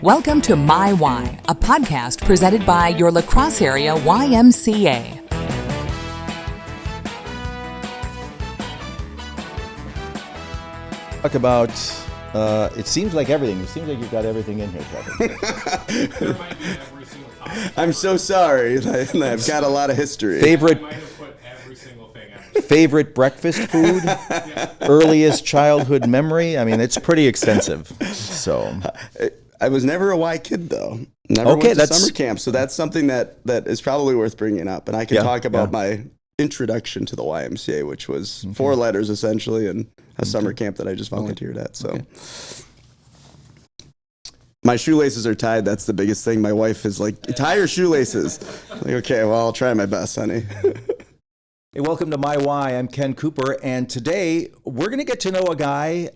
Welcome to My Y, a podcast presented by your La Crosse Area YMCA. Talk about, it seems like everything. It seems like you've got everything in here, Trevor. There might be every single topic. I'm so sorry. I've got a lot of history. Favorite I might have put every single thing out. favorite breakfast food, earliest childhood memory. I mean, it's pretty extensive. So, I was never a Y kid, though. Never Okay, went to that's- summer camp, so that's something that is probably worth bringing up. And I can Yeah, talk about yeah. my introduction to the YMCA, which was 4 letters essentially, and a summer camp that I just volunteered at. So. My shoelaces are tied. That's the biggest thing. My wife is like, tie your shoelaces. Like, okay, well, I'll try my best, honey. hey, welcome to My Y. I'm Ken Cooper, and today we're going to get to know a guy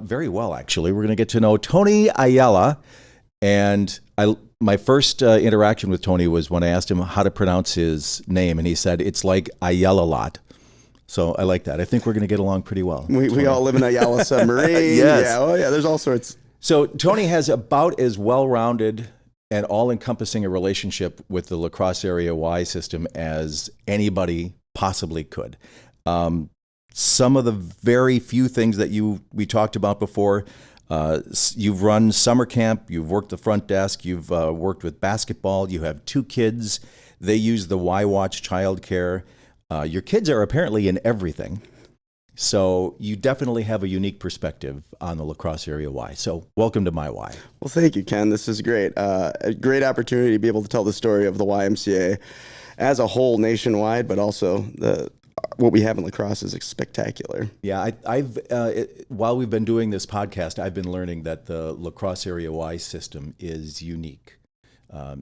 very well, actually. We're going to get to know Tony Ayala, and my first interaction with Tony was when I asked him how to pronounce his name, and he said, it's like Ayala lot. So I like that. I think we're going to get along pretty well. We all live in Ayala submarine. Yes. Yeah, oh yeah, there's all sorts. So Tony has about as well-rounded and all-encompassing a relationship with the La Crosse Area Y system as anybody possibly could. Some of the very few things that we talked about before, you've run summer camp, you've worked the front desk, you've worked with basketball, you have 2 kids. They use the Y Watch childcare. Your kids are apparently in everything. So you definitely have a unique perspective on the La Crosse Area Y. So welcome to My Y. Well, thank you, Ken. This is great. A great opportunity to be able to tell the story of the YMCA as a whole nationwide, but also what we have in La Crosse is spectacular. Yeah, while we've been doing this podcast, I've been learning that the La Crosse Area Y system is unique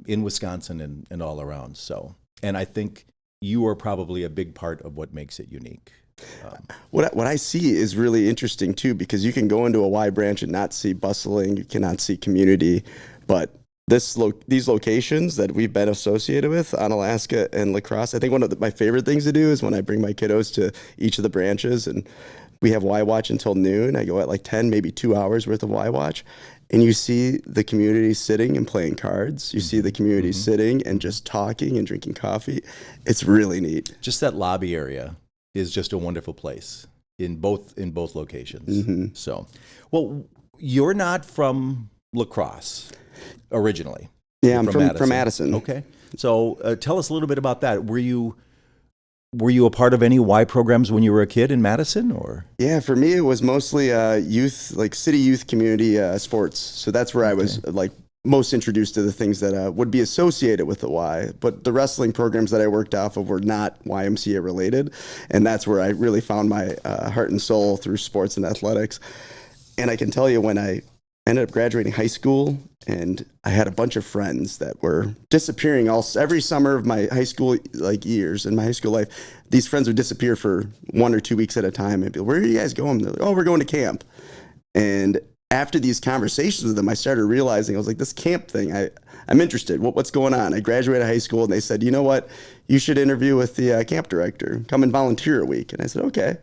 in Wisconsin and all around. So, and I think you are probably a big part of what makes it unique. What I see is really interesting too, because you can go into a Y branch and not see bustling, you cannot see community, but these locations that we've been associated with on Alaska and La Crosse, I think one of my favorite things to do is when I bring my kiddos to each of the branches and we have Y Watch until noon. I go at like 10, maybe 2 hours worth of Y Watch. And you see the community sitting and playing cards. You see the community sitting and just talking and drinking coffee. It's really neat. Just that lobby area is just a wonderful place in both locations. So, well, you're not from La Crosse originally. Yeah, You're I'm from Madison. Okay. So tell us a little bit about that. Were you a part of any Y programs when you were a kid in Madison, or? Yeah, for me, it was mostly youth, like city youth community sports. So that's where I was like most introduced to the things that would be associated with the Y. But the wrestling programs that I worked off of were not YMCA related. And that's where I really found my heart and soul through sports and athletics. And I can tell you, when I ended up graduating high school, and I had a bunch of friends that were disappearing every summer of my high school years in my high school life. These friends would disappear for 1 or 2 weeks at a time. And be like, where are you guys going? They're like, oh, we're going to camp. And after these conversations with them, I started realizing, I was like, this camp thing, I'm interested. What's going on? I graduated high school, and they said, you know what? You should interview with the camp director. Come and volunteer a week. And I said, okay.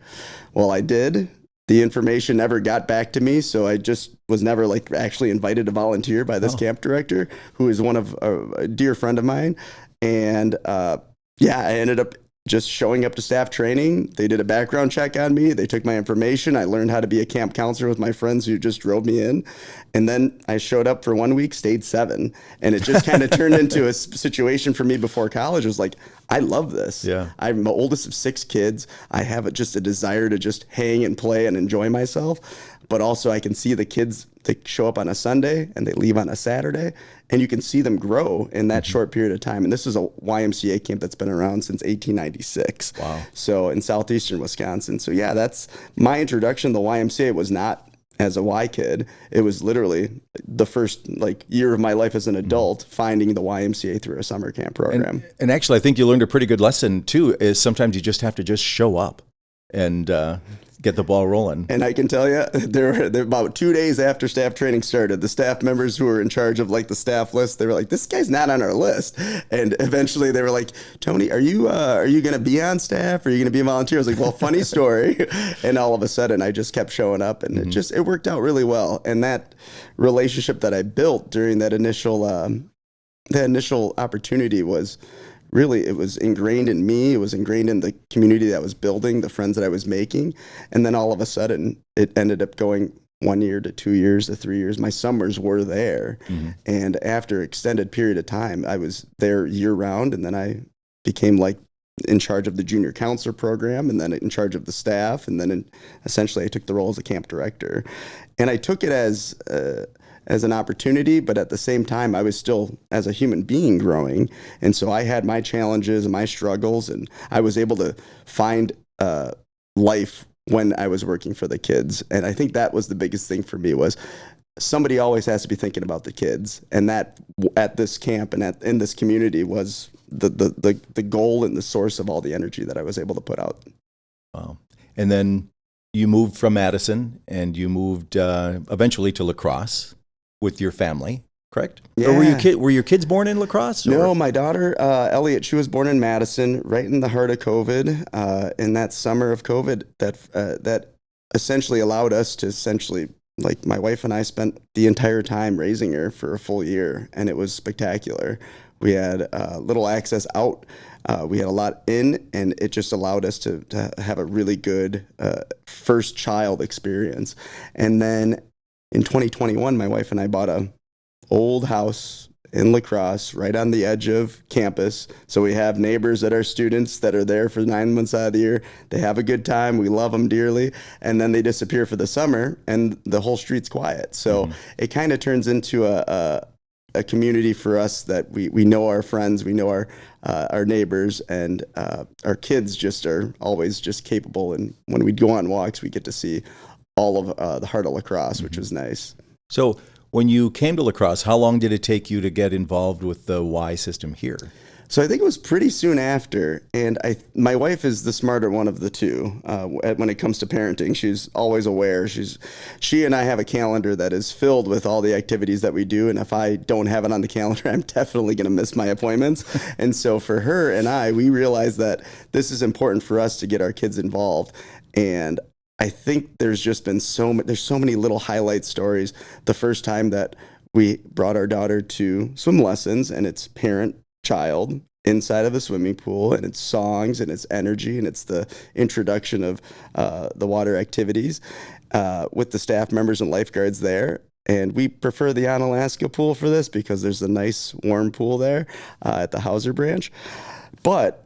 Well, I did. The information never got back to me, so I just was never actually invited to volunteer by this camp director, who is one of a dear friend of mine. And I ended up just showing up to staff training. They did a background check on me. They took my information. I learned how to be a camp counselor with my friends who just drove me in. And then I showed up for 1 week, stayed 7. And it just kind of turned into a situation for me before college. It was like, I love this. Yeah. I'm the oldest of 6 kids. I have just a desire to just hang and play and enjoy myself. But also I can see the kids, they show up on a Sunday and they leave on a Saturday, and you can see them grow in that short period of time. And this is a YMCA camp that's been around since 1896. Wow. So in southeastern Wisconsin. So yeah, that's my introduction to the YMCA. Was not as a Y kid. It was literally the first year of my life as an adult, finding the YMCA through a summer camp program. And actually, I think you learned a pretty good lesson too, is sometimes you just have to just show up. And get the ball rolling. And I can tell you, there about 2 days after staff training started, the staff members who were in charge of like the staff list, they were like, "This guy's not on our list." And eventually, they were like, "Tony, are you going to be on staff? Are you going to be a volunteer?" I was like, "Well, funny story." And all of a sudden, I just kept showing up, and it worked out really well. And that relationship that I built during that initial opportunity was really, it was ingrained in me. It was ingrained in the community that I was building, the friends that I was making. And then all of a sudden, it ended up going 1 year to 2 years to 3 years. My summers were there. And after extended period of time, I was there year round. And then I became like in charge of the junior counselor program, and then in charge of the staff. And then essentially I took the role as a camp director. And I took it as an opportunity, but at the same time, I was still, as a human being, growing. And so I had my challenges and my struggles, and I was able to find life when I was working for the kids. And I think that was the biggest thing for me, was somebody always has to be thinking about the kids. And that at this camp and in this community was the goal and the source of all the energy that I was able to put out. Wow. And then you moved from Madison, and you moved eventually to La Crosse with your family, correct? Yeah. Or were your kids born in La Crosse? No, my daughter, Elliot, she was born in Madison, right in the heart of COVID. In that summer of COVID, that essentially allowed us to like my wife and I spent the entire time raising her for a full year, and it was spectacular. We had little access out. We had a lot in, and it just allowed us to have a really good first child experience. And then in 2021, my wife and I bought a old house in La Crosse, right on the edge of campus. So we have neighbors that are students that are there for 9 months out of the year. They have a good time. We love them dearly. And then they disappear for the summer, and the whole street's quiet. So it kind of turns into a community for us that we know our friends, we know our neighbors, and our kids just are always just capable. And when we go on walks, we get to see all of the heart of La Crosse, which was nice. So when you came to La Crosse, how long did it take you to get involved with the Y system here? So I think it was pretty soon after, and my wife is the smarter one of the two when it comes to parenting. She's always aware. She and I have a calendar that is filled with all the activities that we do, and if I don't have it on the calendar, I'm definitely going to miss my appointments. And so for her and we realized that this is important for us to get our kids involved. And I think there's just been so many little highlight stories. The first time that we brought our daughter to swim lessons, and it's parent-child inside of a swimming pool, and it's songs, and it's energy, and it's the introduction of the water activities with the staff members and lifeguards there. And we prefer the Onalaska pool for this because there's a nice warm pool there at the Hauser branch. But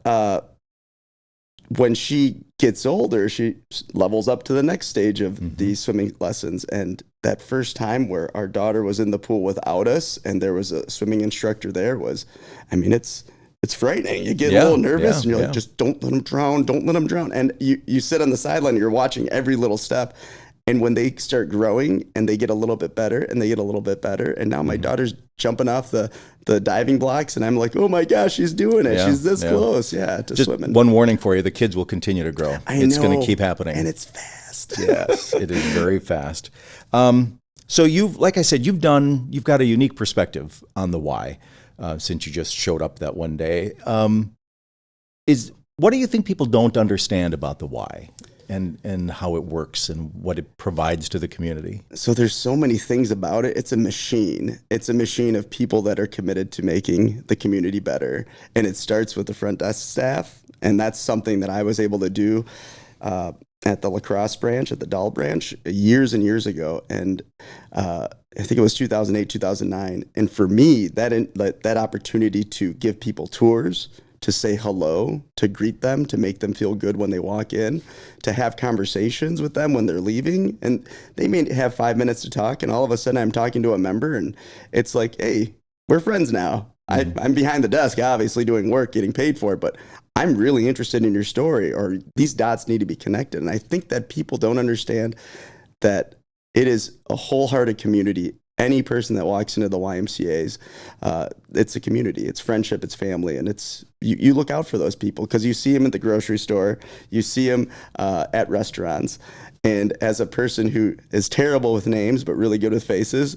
when she gets older, she levels up to the next stage of these swimming lessons. And that first time where our daughter was in the pool without us and there was a swimming instructor there it's frightening. You get a little nervous and you're like, just don't let them drown. Don't let them drown. And you sit on the sideline, you're watching every little step. And when they start growing and they get a little bit better and they get a little bit better, and now my daughter's jumping off the diving blocks, and I'm like, oh my gosh, she's doing it. She's this close, to Just swimming. One warning for you, the kids will continue to grow. It's going to keep happening. And it's fast. Yes, it is very fast. So like I said, you've got a unique perspective on the Y since you just showed up that one day. What do you think people don't understand about the Y? And how it works and what it provides to the community? So there's so many things about it. It's a machine. It's a machine of people that are committed to making the community better. And it starts with the front desk staff. And that's something that I was able to do at the La Crosse branch, at the Dahl branch, years and years ago. And I think it was 2008, 2009. And for me, that opportunity to give people tours, to say hello, to greet them, to make them feel good when they walk in, to have conversations with them when they're leaving. And they may have 5 minutes to talk, and all of a sudden I'm talking to a member, and it's like, hey, we're friends now. I'm behind the desk, obviously doing work, getting paid for it, but I'm really interested in your story, or these dots need to be connected. And I think that people don't understand that it is a wholehearted community any person that walks into the YMCA's, it's a community, it's friendship, it's family, and it's you look out for those people because you see them at the grocery store, you see them at restaurants. And as a person who is terrible with names but really good with faces,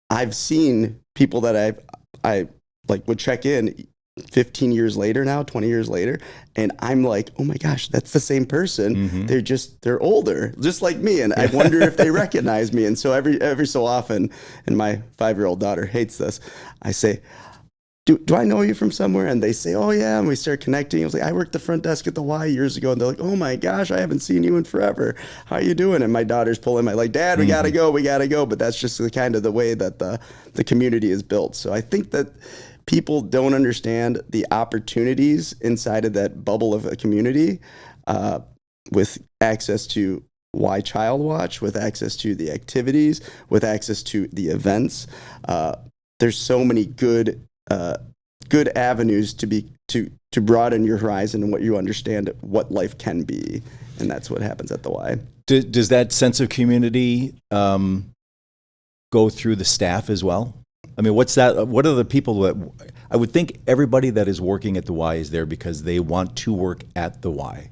I've seen people that I like would check in 15 years later now, 20 years later, and I'm like, oh my gosh, that's the same person. They're older, just like me, and I wonder if they recognize me. And so every so often, and my 5-year-old daughter hates this, I say, do I know you from somewhere? And they say, oh yeah, and we start connecting. I was like, I worked the front desk at the Y years ago, and they're like, oh my gosh, I haven't seen you in forever. How you doing? And my daughter's pulling my like, Dad, we gotta go. But that's just the kind of the way that the community is built. So I think that people don't understand the opportunities inside of that bubble of a community, with access to Y Child Watch, with access to the activities, with access to the events. There's so many good avenues to broaden your horizon and what you understand what life can be, and that's what happens at the Y. Does that sense of community go through the staff as well? I mean, what's that? What are the people that I would think everybody that is working at the Y is there because they want to work at the Y?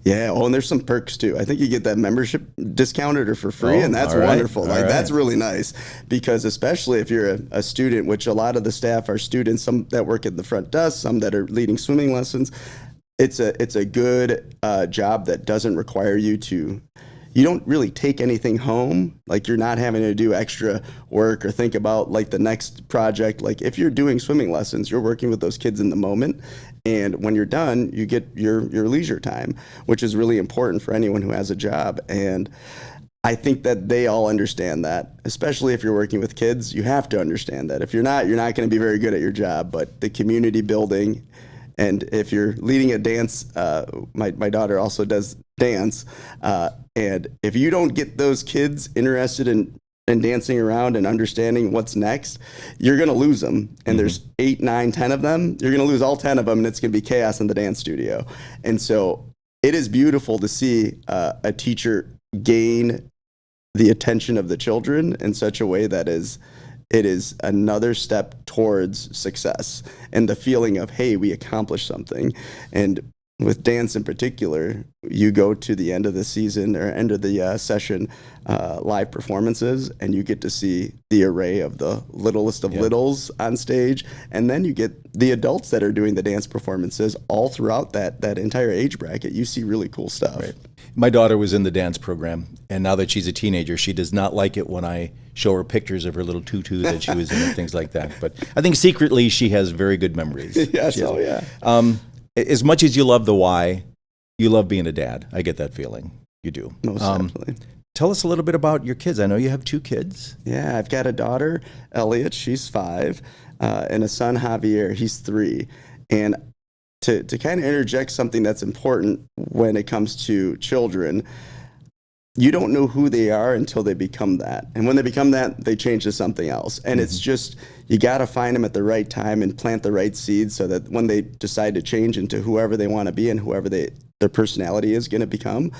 Yeah. Oh, and there's some perks too. I think you get that membership discounted or for free, and that's wonderful. That's really nice because especially if you're a student, which a lot of the staff are students, some that work at the front desk, some that are leading swimming lessons. It's a good job that doesn't require you don't really take anything home. Like you're not having to do extra work or think about like the next project. Like if you're doing swimming lessons, you're working with those kids in the moment. And when you're done, you get your leisure time, which is really important for anyone who has a job. And I think that they all understand that, especially if you're working with kids, you have to understand that. If you're not going to be very good at your job. But the community building, and if you're leading a dance, my daughter also does dance, and if you don't get those kids interested in dancing around and understanding what's next, you're going to lose them. And there's 8, 9, 10 of them. You're going to lose all 10 of them, and it's going to be chaos in the dance studio. And so it is beautiful to see a teacher gain the attention of the children in such a way that it is another step towards success and the feeling of, hey, we accomplished something. And with dance in particular, you go to the end of the season or end of the session live performances, and you get to see the array of the littlest of littles on stage. And then you get the adults that are doing the dance performances all throughout that entire age bracket. You see really cool stuff. Right. My daughter was in the dance program, and now that she's a teenager, she does not like it when I show her pictures of her little tutu that she was in and things like that. But I think secretly she has very good memories. Yes, As much as you love the Y, you love being a dad. I get that feeling. You do. Most definitely. Tell us a little bit about your kids. I know you have 2 kids. Yeah, I've got a daughter, Elliot. She's 5, and a son, Javier. He's 3. And to kind of interject something that's important when it comes to children, you don't know who they are until they become that. And when they become that, they change to something else. And it's just, you got to find them at the right time and plant the right seeds so that when they decide to change into whoever they want to be and whoever their personality is going to become,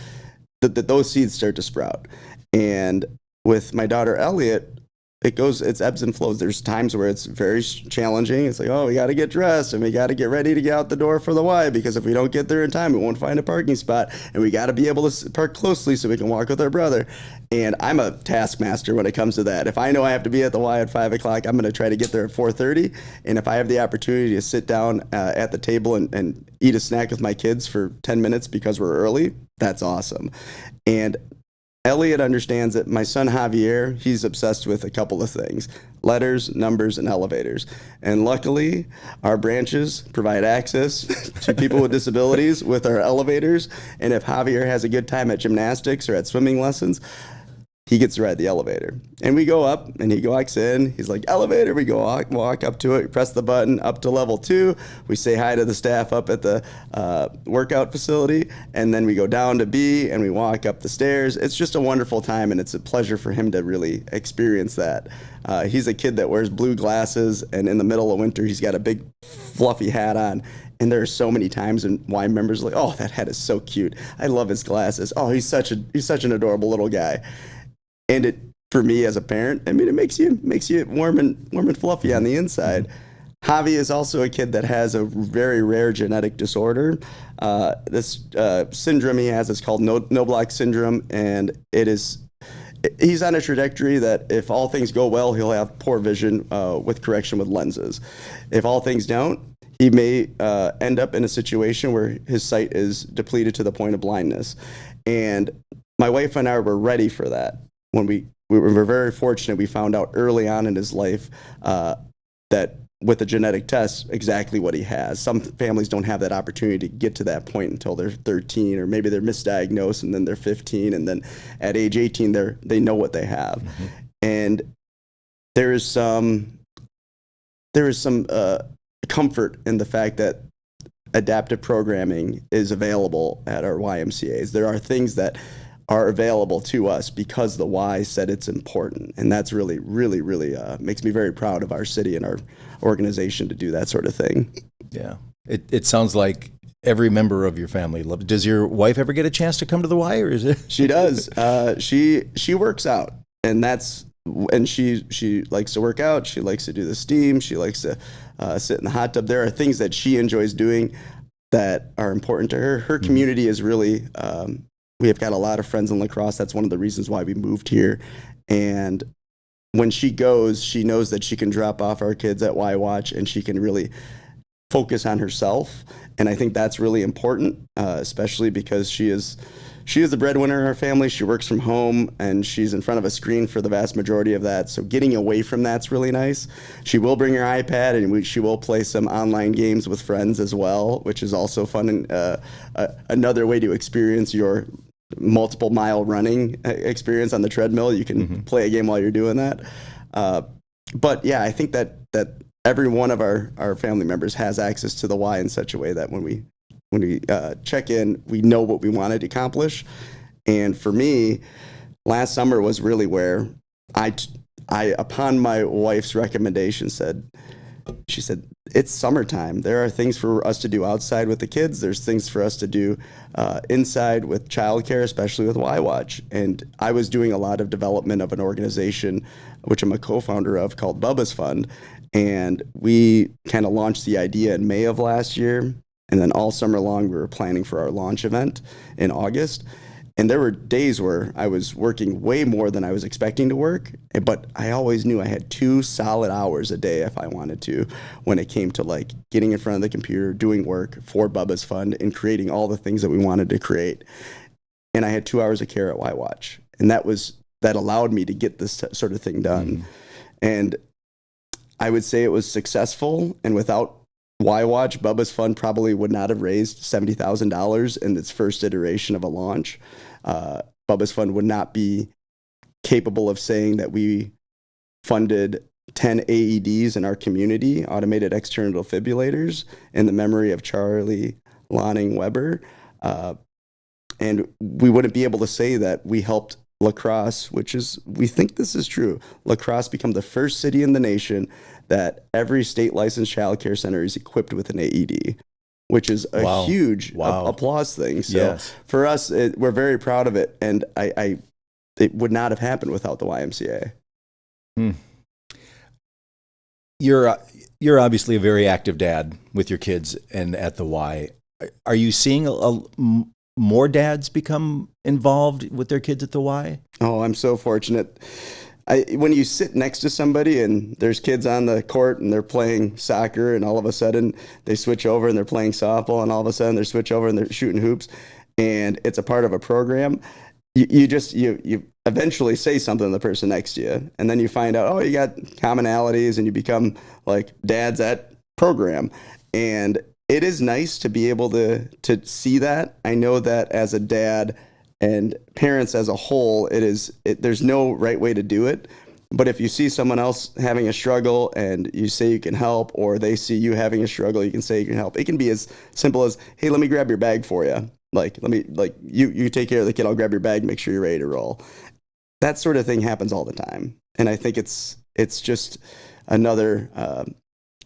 that those seeds start to sprout. And with my daughter, Elliot, it's ebbs and flows. There's times where it's very challenging. It's like, oh, we got to get dressed and we got to get ready to get out the door for the Y, because if we don't get there in time, we won't find a parking spot, and we got to be able to park closely so we can walk with our brother. And I'm a taskmaster when it comes to that. If I know I have to be at the Y at 5 o'clock, I'm going to try to get there at 4:30. And if I have the opportunity to sit down at the table and eat a snack with my kids for 10 minutes because we're early, that's awesome. And Elliot understands that my son Javier, he's obsessed with a couple of things: letters, numbers, and elevators. And luckily, our branches provide access to people with disabilities with our elevators. And if Javier has a good time at gymnastics or at swimming lessons, he gets to ride the elevator. And we go up, and he walks in. He's like, elevator. We go walk up to it. We press the button up to level 2. We say hi to the staff up at the workout facility. And then we go down to B, and we walk up the stairs. It's just a wonderful time, and it's a pleasure for him to really experience that. He's a kid that wears blue glasses, and in the middle of winter, he's got a big fluffy hat on. And there are so many times when Y members are like, oh, that hat is so cute. I love his glasses. Oh, he's such an adorable little guy. And for me as a parent, I mean, it makes you warm and fluffy on the inside. Javi is also a kid that has a very rare genetic disorder. This syndrome he has is called no block syndrome, and he's on a trajectory that if all things go well, he'll have poor vision with correction with lenses. If all things don't, he may end up in a situation where his sight is depleted to the point of blindness. And my wife and I were ready for that. When we were very fortunate, we found out early on in his life that with a genetic test, exactly what he has. Some families don't have that opportunity to get to that point until they're 13, or maybe they're misdiagnosed and then they're 15, and then at age 18, they know what they have. And there is some comfort in the fact that adaptive programming is available at our YMCAs. There are things that are available to us because the Y said it's important. And that's really, really, really makes me very proud of our city and our organization to do that sort of thing. Yeah. It sounds like every member of your family loves. Does your wife ever get a chance to come to the Y, or is it? She does. She works out, and she likes to work out. She likes to do the steam. She likes to sit in the hot tub. There are things that she enjoys doing that are important to her. Her community is really, we have got a lot of friends in La Crosse. That's one of the reasons why we moved here. And when she goes, she knows that she can drop off our kids at Y Watch, and she can really focus on herself. And I think that's really important, especially because she is the breadwinner in our family. She works from home, and she's in front of a screen for the vast majority of that. So getting away from that's really nice. She will bring her iPad, and she will play some online games with friends as well, which is also fun, and another way to experience your multiple mile running experience on the treadmill. You can play a game while you're doing that. But yeah, I think that every one of our family members has access to the Y in such a way that when we check in, we know what we wanted to accomplish. And for me, last summer was really where I upon my wife's recommendation, she said, it's summertime. There are things for us to do outside with the kids. There's things for us to do inside with childcare, especially with Y Watch. And I was doing a lot of development of an organization, which I'm a co-founder of, called Bubba's Fund. And we kind of launched the idea in May of last year. And then all summer long, we were planning for our launch event in August. And there were days where I was working way more than I was expecting to work, but I always knew I had 2 solid hours a day if I wanted to, when it came to like getting in front of the computer, doing work for Bubba's Fund, and creating all the things that we wanted to create. And I had 2 hours of care at Y Watch, and that allowed me to get this sort of thing done. And I would say it was successful, and without Y Watch, Bubba's Fund probably would not have raised $70,000 in its first iteration of a launch. Bubba's Fund would not be capable of saying that we funded 10 AEDs in our community, automated external defibrillators, in the memory of Charlie Lonning Weber. And we wouldn't be able to say that we helped La Crosse, we think this is true, La Crosse become the first city in the nation that every state licensed child care center is equipped with an AED, which is a huge applause thing. So for us, we're very proud of it. And it would not have happened without the YMCA. You're obviously a very active dad with your kids and at the Y. Are you seeing more dads become involved with their kids at the Y? Oh, I'm so fortunate. When you sit next to somebody and there's kids on the court and they're playing soccer, and all of a sudden they switch over and they're playing softball, and all of a sudden they switch over and they're shooting hoops, and it's a part of a program, you eventually say something to the person next to you, and then you find out, oh, you got commonalities, and you become like dads at program. And it is nice to be able to see that. I know that as a dad and parents as a whole, there's no right way to do it. But if you see someone else having a struggle and you say you can help, or they see you having a struggle, you can say you can help. It can be as simple as, hey, let me grab your bag for you. You take care of the kid, I'll grab your bag, make sure you're ready to roll. That sort of thing happens all the time. And I think it's just another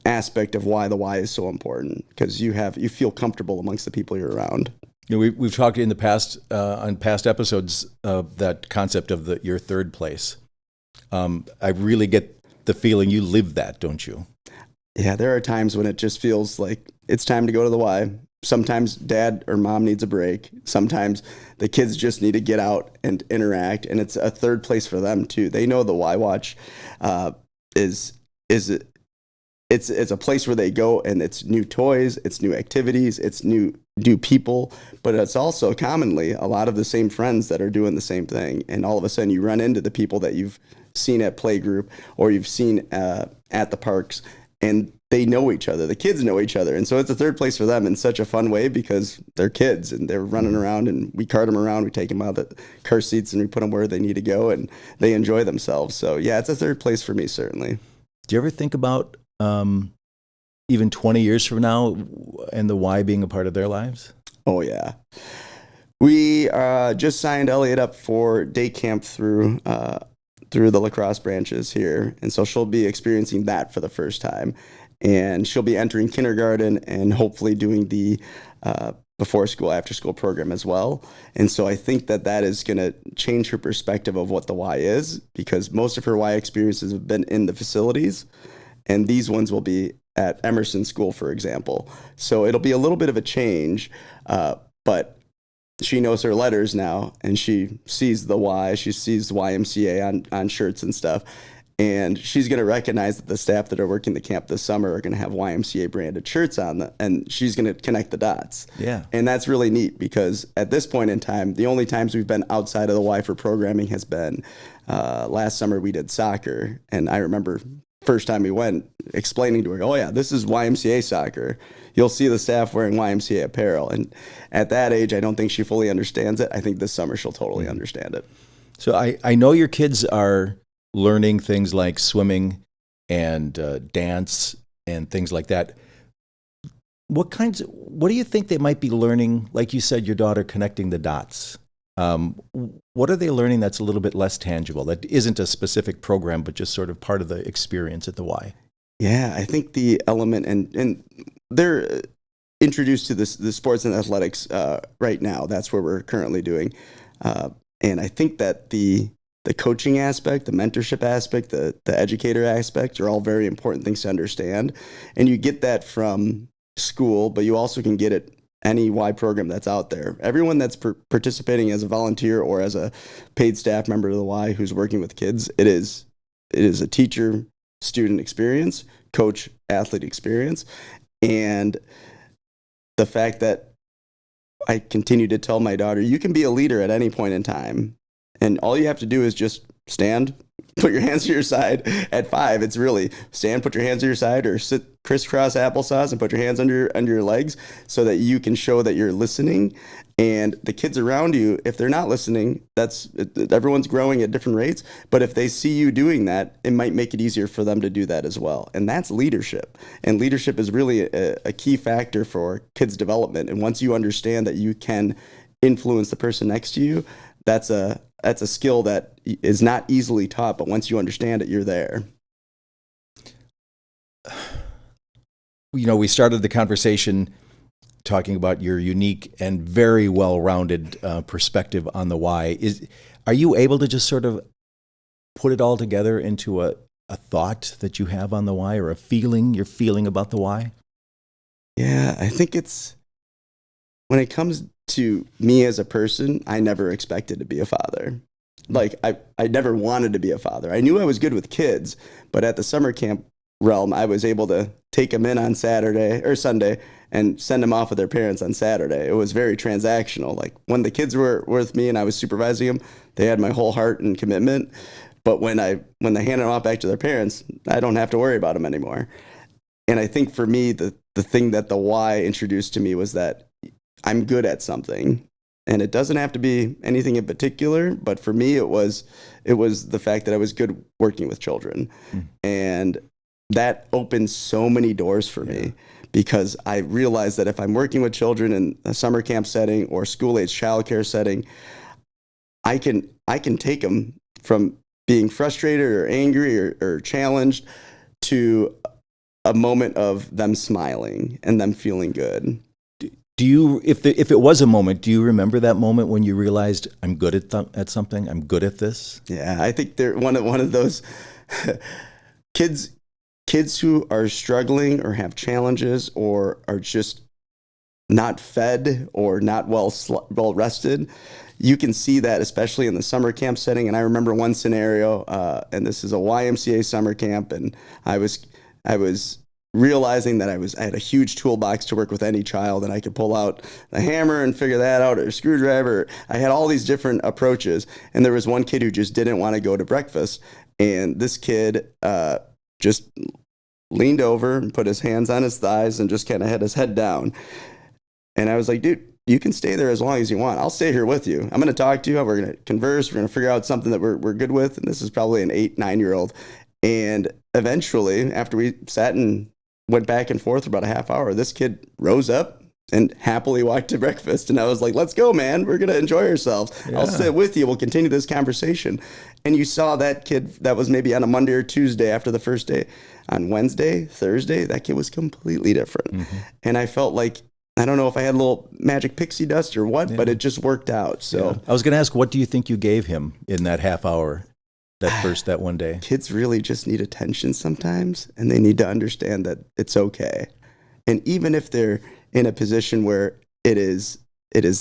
aspect of why the Y is so important, because you feel comfortable amongst the people you're around. You know, we've talked in the past on past episodes that concept of your third place, I really get the feeling you live that, don't you? Yeah, there are times when it just feels like it's time to go to the Y. Sometimes dad or mom needs a break. Sometimes the kids just need to get out and interact, and it's a third place for them too. They know the Y Watch is it's a place where they go, and it's new toys, it's new activities, it's new people, but it's also commonly a lot of the same friends that are doing the same thing. And all of a sudden you run into the people that you've seen at playgroup or you've seen at the parks, and they know each other. The kids know each other. And so it's a third place for them in such a fun way because they're kids and they're running around, and we cart them around. We take them out of the car seats and we put them where they need to go, and they enjoy themselves. So yeah, it's a third place for me, certainly. Do you ever think about even 20 years from now and the Y being a part of their lives? Oh yeah. We just signed Elliot up for day camp through the lacrosse branches here. And so she'll be experiencing that for the first time. And she'll be entering kindergarten and hopefully doing the before school, after school program as well. And so I think that is going to change her perspective of what the Y is, because most of her Y experiences have been in the facilities, and these ones will be at Emerson School, for example. So it'll be a little bit of a change, but she knows her letters now, and she sees the Y. She sees YMCA on shirts and stuff. And she's going to recognize that the staff that are working the camp this summer are going to have YMCA branded shirts on, and she's going to connect the dots. Yeah. And that's really neat, because at this point in time, the only times we've been outside of the Y for programming has been last summer we did soccer. And I remember first time we went explaining to her, oh yeah, this is YMCA soccer. You'll see the staff wearing YMCA apparel. And at that age, I don't think she fully understands it. I think this summer she'll totally understand it. So I know your kids are learning things like swimming and dance and things like that. What do you think they might be learning? Like you said, your daughter connecting the dots. What are they learning that's a little bit less tangible, that isn't a specific program, but just sort of part of the experience at the Y? Yeah, I think the element, and they're introduced to the sports and athletics right now. That's where we're currently doing. And I think that the coaching aspect, the mentorship aspect, the educator aspect are all very important things to understand. And you get that from school, but you also can get it any Y program that's out there. Everyone that's participating as a volunteer or as a paid staff member of the Y who's working with kids, it is a teacher student experience, coach athlete experience. And the fact that I continue to tell my daughter, you can be a leader at any point in time, and all you have to do is just stand, put your hands to your side. At 5, it's really stand, put your hands to your side, or sit crisscross applesauce and put your hands under your legs, so that you can show that you're listening. And the kids around you, if they're not listening, everyone's growing at different rates. But if they see you doing that, it might make it easier for them to do that as well. And that's leadership. And leadership is really a key factor for kids' development. And once you understand that you can influence the person next to you, that's a skill that is not easily taught, but once you understand it, you're there. You know, we started the conversation talking about your unique and very well-rounded perspective on the Y. Are you able to just sort of put it all together into a thought that you have on the Y, or a feeling you're feeling about the Y? Yeah, I think when it comes to me as a person, I never expected to be a father. Like, I never wanted to be a father. I knew I was good with kids, but at the summer camp realm, I was able to take them in on Saturday or Sunday and send them off with their parents on Saturday. It was very transactional. Like, when the kids were with me and I was supervising them, they had my whole heart and commitment. But when they hand them off back to their parents, I don't have to worry about them anymore. And I think for me, the thing that the Y introduced to me was that I'm good at something. And it doesn't have to be anything in particular, but for me, it was the fact that I was good working with children. And that opened so many doors for me, because I realized that if I'm working with children in a summer camp setting or school-age childcare setting, I can take them from being frustrated or angry or challenged to a moment of them smiling and them feeling good. Do you, if it was a moment, do you remember that moment when you realized I'm good at something? I'm good at this. Yeah, I think they're one of those kids who are struggling or have challenges or are just not fed or not well rested. You can see that, especially in the summer camp setting. And I remember one scenario, and this is a YMCA summer camp, and I was realizing that I had a huge toolbox to work with any child, and I could pull out the hammer and figure that out, or a screwdriver. I had all these different approaches, and there was one kid who just didn't want to go to breakfast, and this kid just leaned over and put his hands on his thighs and just kind of had his head down. And I was like, dude, you can stay there as long as you want. I'll stay here with you. I'm going to talk to you. We're going to converse. We're going to figure out something that we're good with. And this is probably an 8-9-year-old. And eventually, after we sat and went back and forth for about a half hour, this kid rose up and happily walked to breakfast. And I was like, let's go, man. We're going to enjoy ourselves. Yeah. I'll sit with you. We'll continue this conversation. And you saw that kid that was maybe on a Monday or Tuesday after the first day. On Wednesday, Thursday, that kid was completely different. Mm-hmm. And I felt like, I don't know if I had a little magic pixie dust or what, but it just worked out. So I was going to ask, what do you think you gave him in that half hour? That one day. Kids really just need attention sometimes, and they need to understand that it's okay. And even if they're in a position where it is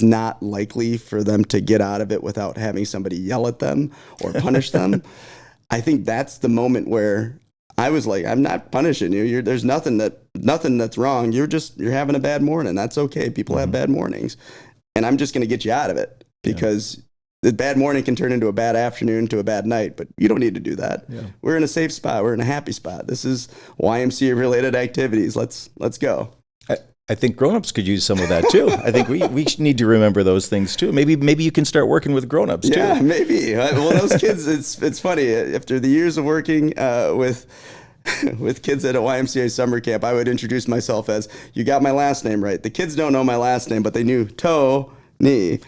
not likely for them to get out of it without having somebody yell at them or punish them, I think that's the moment where I was like, I'm not punishing you. There's nothing that's wrong. You're having a bad morning. That's okay. People have bad mornings, and I'm just going to get you out of it because the bad morning can turn into a bad afternoon to a bad night, but you don't need to do that. Yeah. We're in a safe spot. We're in a happy spot. This is YMCA related activities. Let's go. I think grown-ups could use some of that too. I think we need to remember those things too. Maybe you can start working with grown-ups too. Yeah, maybe. Well, those kids, it's funny. After the years of working with kids at a YMCA summer camp, I would introduce myself as, you got my last name right. The kids don't know my last name, but they knew Tony.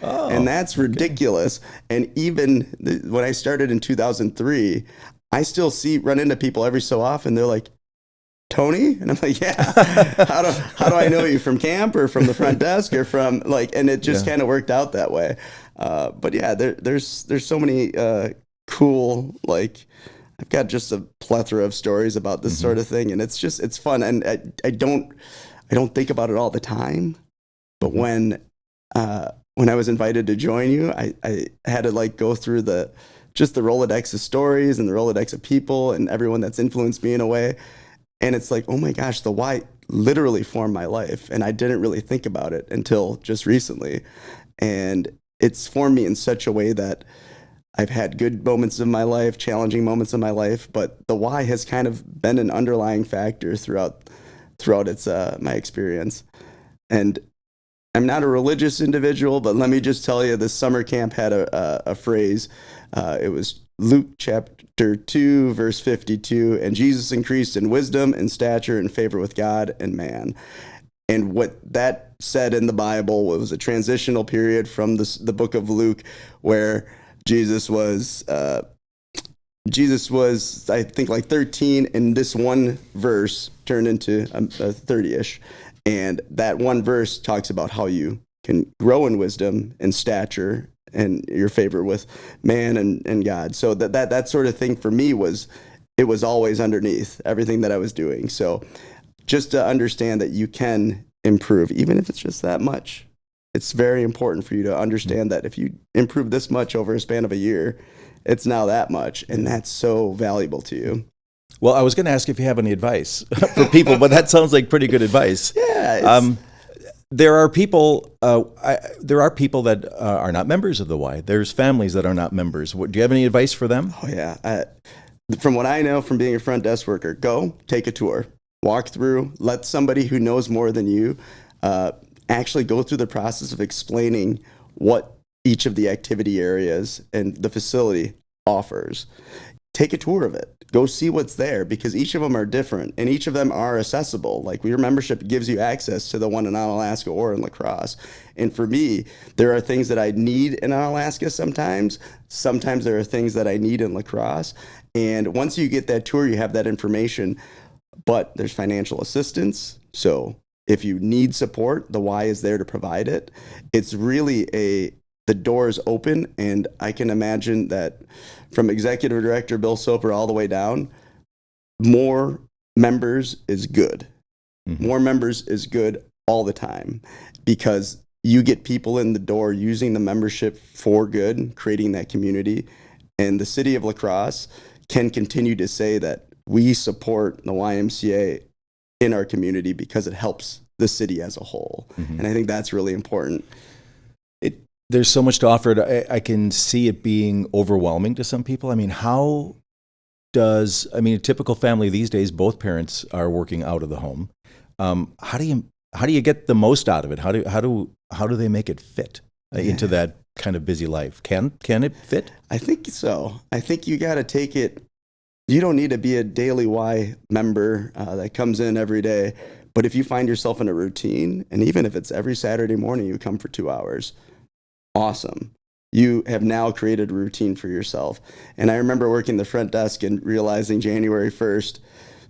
Oh, and that's ridiculous. Okay. And even when I started in 2003, I still run into people every so often. They're like, Tony? And I'm like, yeah. How do I know you, from camp or from the front desk or from and it just kind of worked out that way. But yeah, there's so many cool, I've got just a plethora of stories about this sort of thing, and it's fun. And I don't think about it all the time, but when I was invited to join you, I had to go through the Rolodex of stories and the Rolodex of people and everyone that's influenced me in a way. And it's like, oh my gosh, the why literally formed my life. And I didn't really think about it until just recently. And it's formed me in such a way that I've had good moments of my life, challenging moments of my life, but the why has kind of been an underlying factor throughout its my experience. And I'm not a religious individual, but let me just tell you, this summer camp had a phrase. It was Luke chapter 2, verse 52, and Jesus increased in wisdom and stature and favor with God and man. And what that said in the Bible was a transitional period from the book of Luke, where Jesus was, I think, 13, and this one verse turned into a 30-ish. And that one verse talks about how you can grow in wisdom and stature and your favor with man and God. So that sort of thing for me was always underneath everything that I was doing. So just to understand that you can improve, even if it's just that much. It's very important for you to understand that if you improve this much over a span of a year, it's now that much. And that's so valuable to you. Well, I was going to ask if you have any advice for people, but that sounds like pretty good advice. Yeah. There are people that are not members of the Y. There's families that are not members. Do you have any advice for them? Oh, yeah. From what I know from being a front desk worker, go take a tour, walk through, let somebody who knows more than you actually go through the process of explaining what each of the activity areas and the facility offers. Take a tour of it. Go see what's there, because each of them are different and each of them are accessible. Your membership gives you access to the one in Onalaska or in La Crosse. And for me, there are things that I need in Onalaska sometimes. Sometimes there are things that I need in La Crosse. And once you get that tour, you have that information. But there's financial assistance. So if you need support, the Y is there to provide it. It's really the door is open, and I can imagine that from executive director Bill Soper all the way down, more members is good. More members is good all the time, because you get people in the door using the membership for good, creating that community. And the city of La Crosse can continue to say that we support the YMCA in our community because it helps the city as a whole. And I think that's really important. There's so much to offer. I can see it being overwhelming to some people. I mean, a typical family these days, both parents are working out of the home. How do you get the most out of it? How do they make it fit into that kind of busy life? Can it fit? I think so. I think you got to take it. You don't need to be a daily Y member that comes in every day. But if you find yourself in a routine, and even if it's every Saturday morning you come for 2 hours, awesome. You have now created a routine for yourself. And I remember working the front desk and realizing January 1st,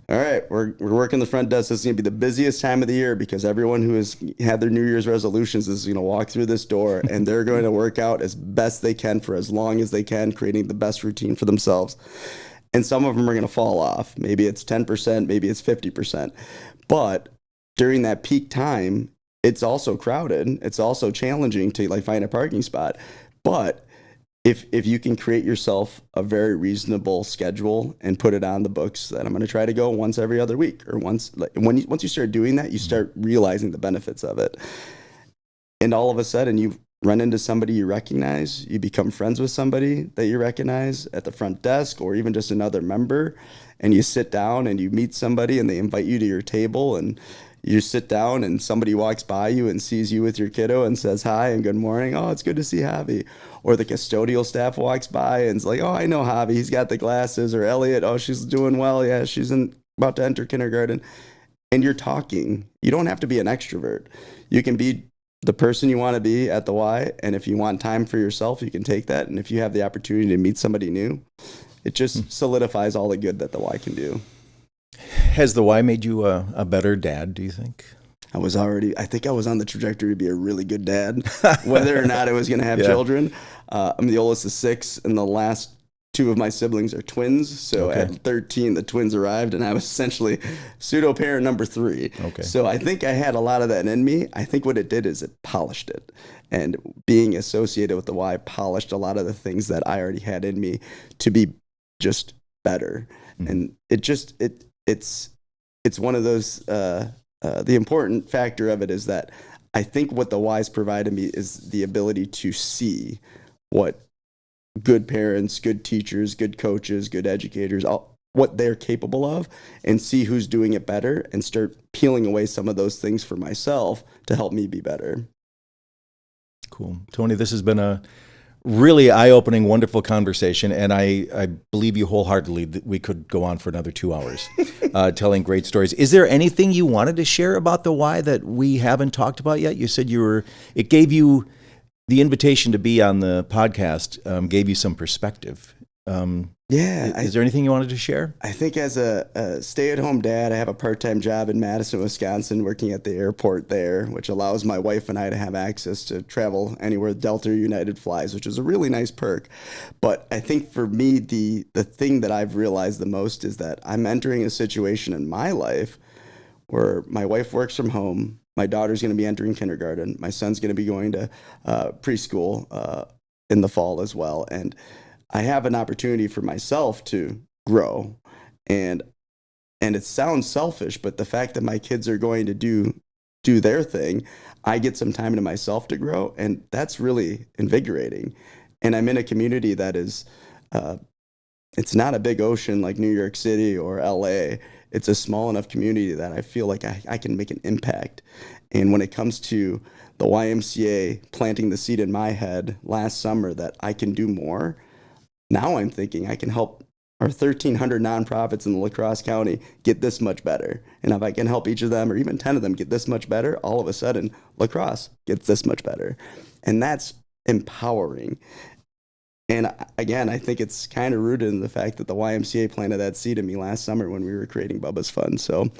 all right, we're working the front desk. This is going to be the busiest time of the year, because everyone who has had their New Year's resolutions is going to walk through this door, and they're going to work out as best they can for as long as they can, creating the best routine for themselves. And some of them are going to fall off. Maybe it's 10%, maybe it's 50%. But during that peak time, it's also crowded. It's also challenging to find a parking spot. But if you can create yourself a very reasonable schedule and put it on the books that I'm going to try to go once every other week, or once you start doing that, you start realizing the benefits of it. And all of a sudden you run into somebody you recognize, you become friends with somebody that you recognize at the front desk, or even just another member, and you sit down and you meet somebody and they invite you to your table, and you sit down and somebody walks by you and sees you with your kiddo and says hi and good morning. Oh, it's good to see Javi. Or the custodial staff walks by and is like, oh, I know Javi. He's got the glasses. Or Elliot, oh, she's doing well. Yeah, she's about to enter kindergarten. And you're talking. You don't have to be an extrovert. You can be the person you want to be at the Y. And if you want time for yourself, you can take that. And if you have the opportunity to meet somebody new, it just solidifies all the good that the Y can do. Has the Y made you a better dad, do you think? I think I was on the trajectory to be a really good dad, whether or not I was going to have children. I'm the oldest of 6, and the last 2 of my siblings are twins. So at 13, the twins arrived, and I was essentially pseudo-parent number 3. Okay. So I think I had a lot of that in me. I think what it did is it polished it. And being associated with the Y polished a lot of the things that I already had in me to be just better. Mm-hmm. And it's one of those, the important factor of it is that I think what the Y's provided me is the ability to see what good parents, good teachers, good coaches, good educators, what they're capable of, and see who's doing it better, and start peeling away some of those things for myself to help me be better. Cool. Tony, this has been a really eye-opening, wonderful conversation, and I believe you wholeheartedly that we could go on for another 2 hours telling great stories. Is there anything you wanted to share about the Y that we haven't talked about yet? You said it gave you the invitation to be on the podcast, gave you some perspective. Is there anything you wanted to share? I think as a stay-at-home dad, I have a part-time job in Madison, Wisconsin, working at the airport there, which allows my wife and I to have access to travel anywhere Delta or United flies, which is a really nice perk. But I think for me, the thing that I've realized the most is that I'm entering a situation in my life where my wife works from home, my daughter's going to be entering kindergarten, my son's going to be going to preschool in the fall as well, and I have an opportunity for myself to grow, and it sounds selfish, but the fact that my kids are going to do their thing, I get some time to myself to grow, and that's really invigorating. And I'm in a community that is, it's not a big ocean like New York City or LA. It's a small enough community that I feel like I can make an impact. And when it comes to the YMCA planting the seed in my head last summer that I can do more, now I'm thinking I can help our 1,300 nonprofits in La Crosse County get this much better. And if I can help each of them, or even 10 of them, get this much better, all of a sudden, La Crosse gets this much better. And that's empowering. And again, I think it's kind of rooted in the fact that the YMCA planted that seed in me last summer when we were creating Bubba's Fund. So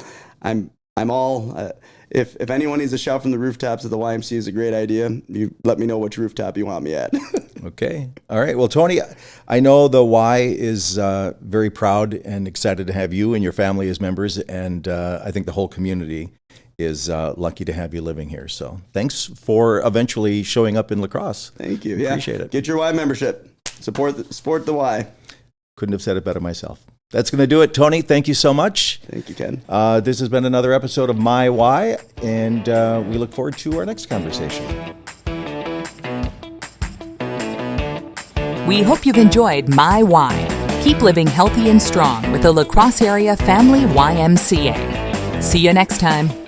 I'm I'm all. If anyone needs a shout from the rooftops of the YMCA is a great idea, you let me know which rooftop you want me at. Okay. All right. Well, Tony, I know the Y is very proud and excited to have you and your family as members, and I think the whole community is lucky to have you living here. So thanks for eventually showing up in La Crosse. Thank you. Appreciate it. Get your Y membership. Support the Y. Couldn't have said it better myself. That's going to do it. Tony, thank you so much. Thank you, Ken. This has been another episode of My Y, and we look forward to our next conversation. We hope you've enjoyed My Y. Keep living healthy and strong with the La Crosse Area Family YMCA. See you next time.